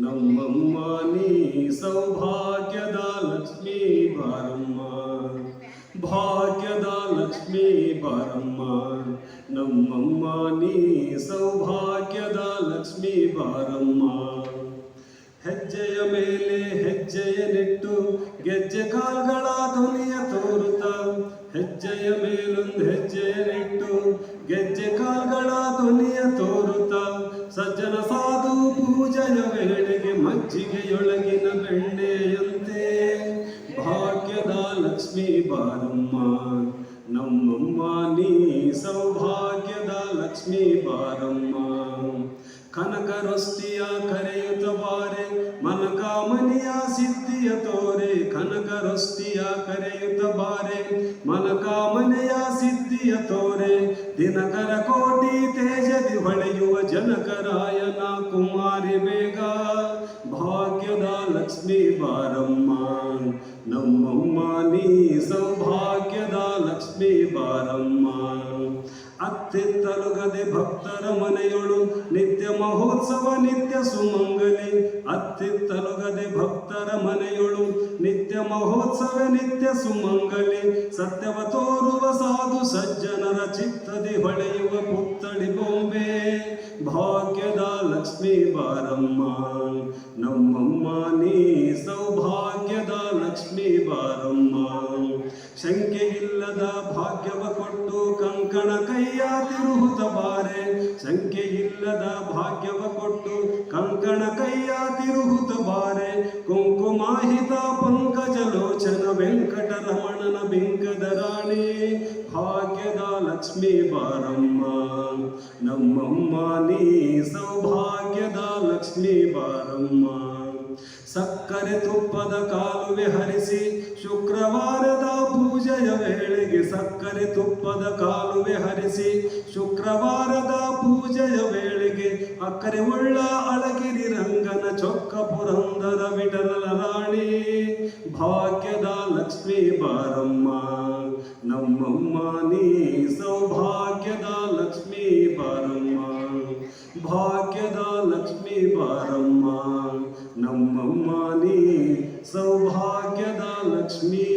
ನಮ್ಮಮ್ಮ ನೀ ಸೌಭಾಗ್ಯದ ಲಕ್ಷ್ಮೀ ಬಾರಮ್ಮ, ಭಾಗ್ಯದ ಲಕ್ಷ್ಮೀ ಬಾರಮ್ಮ. ನಮ್ಮಮ್ಮ ನೀ ಸೌಭಾಗ್ಯದ ಲಕ್ಷ್ಮೀ ಬಾರಮ್ಮ. ಹೆಜ್ಜೆಯ ಮೇಲೆ ಹೆಜ್ಜೆಯ ನೆಟ್ಟು ಗೆಜ್ಜೆ ಕಾಲ್ಗಳ ಧ್ವನಿಯ ತೋರುತ್ತ, ಹೆಜ್ಜೆಯ ಮೇಲೊಂದು ಹೆಜ್ಜೆಯ ನೆಟ್ಟು ಗೆಜ್ಜೆ ಕಾಲ್ಗಳ ಧ್ವನಿಯ ತೋರುತ್ತ, ಸಜ್ಜನ ಸಾಧು ಪೂಜೆಯ ವೇಳೆಗೆ ಮಜ್ಜಿಗೆಯೊಳಗಿನ ಬೆಣ್ಣೆಯಂತೆ ಭಾಗ್ಯದ ಲಕ್ಷ್ಮೀ ಬಾರಮ್ಮ. ನಮ್ಮಮ್ಮ ನೀ ಸೌಭಾಗ್ಯದ ಲಕ್ಷ್ಮೀ ಬಾರಮ್ಮ. ಕನಕರೊಸ್ತಿಯ ಕರೆಯುತ್ತ ಬಾರೆ ಮನಕಾಮನೆಯ ಸಿದ್ಧಿಯ ತೋರೆ, ಕನಕರೊಸ್ತಿಯ ಕರೆಯುತ್ತ ಬಾರೆ ಮನಕಾಮನೆಯ ಸಿದ್ಧಿಯ ತೋರೆ. ದಿನಕರ ಕೋಟಿ ತೇಜದಿ ಹೊಳೆಯುವ ಜನಕರಾಯನ ಕುಮಾರಿ ಬೇಗ ಭಾಗ್ಯದ ಲಕ್ಷ್ಮೀ ಬಾರಮ್ಮ. ನಮ್ಮಮ್ಮ ನೀ ಸೌಭಾಗ್ಯದ ಲಕ್ಷ್ಮೀ ಬಾರಮ್ಮ. ಅತ್ತಿತ್ತಲುಗದೆ ಭಕ್ತರ ಮನೆಯೊಳು ನಿತ್ಯ ಮಹೋತ್ಸವ ನಿತ್ಯ ಸುಮಂಗಲಿ, ಅತ್ತಿತ್ತಲುಗದೆ ಭಕ್ತರ ಮನೆಯೊಳು ನಿತ್ಯ ಮಹೋತ್ಸವ ನಿತ್ಯ ಸುಮಂಗಲಿ. ಸತ್ಯವ ತೋರುವ ಸಾಧು ಸಜ್ಜನರ ಚಿತ್ತದಿ ಹೊಳೆಯುವ ಪುತ್ತಳಿ ಬೊಂಬೆ ಭಾಗ್ಯದ ಲಕ್ಷ್ಮೀ ಬಾರಮ್ಮ. ನಮ್ಮಮ್ಮ ನೀ ಸೌಭಾಗ್ಯದ ಲಕ್ಷ್ಮೀ ಬಾರಮ್ಮ. ಶಂಕೆಯಿಲ್ಲದ ಭಾಗ್ಯವ ಕೊಟ್ಟು ಕಂಕಣ ಕೈಯ ತಿರುಹುತ ಬಾರೆ, ಶಂಕೆಯಿಲ್ಲದ ಭಾಗ್ಯವ ಕೊಟ್ಟು ಕಂಕಣ ಕೈಯ ತಿರುಹುತ ಬಾರೆ. ಕುಂಕುಮಾಹಿತ ಪಂಕಜಲೋಚನ ವೆಂಕಟರಮಣನ ಬಿಂಕದ ರಾಣಿ ಭಾಗ್ಯದ ಲಕ್ಷ್ಮೀ ಬಾರಮ್ಮ. ನಮ್ಮಮ್ಮ ನೀ ಸೌಭಾಗ್ಯದ ಲಕ್ಷ್ಮೀ ಬಾರಮ್ಮ. ಸಕ್ಕರೆ ತುಪ್ಪದ ಕಾಲುವೆ ಹರಿಸಿ ಶುಕ್ರವಾರದ ಪೂಜೆಯ ವೇಳೆಗೆ, ಸಕ್ಕರೆ ತುಪ್ಪದ ಕಾಲುವೆ ಹರಿಸಿ ಶುಕ್ರವಾರದ ಪೂಜೆಯ ವೇಳೆಗೆ, ಅಕ್ಕರೆ ಉಳ್ಳ ಅಳಗಿರಿ ರಂಗನ ಚೊಕ್ಕ ಪುರಂದರ ವಿಠಲನ ರಾಣಿ ಭಾಗ್ಯದ ಲಕ್ಷ್ಮೀ ಬಾರಮ್ಮ. ನಮ್ಮಮ್ಮ ನೀ ಸೌಭಾಗ್ಯದ ಲಕ್ಷ್ಮೀ ಬಾರಮ್ಮ. ಭಾಗ್ಯದ ಲಕ್ಷ್ಮೀ ಬಾರಮ್ಮ. ನಮ್ಮಮ್ಮ ನೀ ಸೌಭಾಗ್ಯದ ಲಕ್ಷ್ಮೀ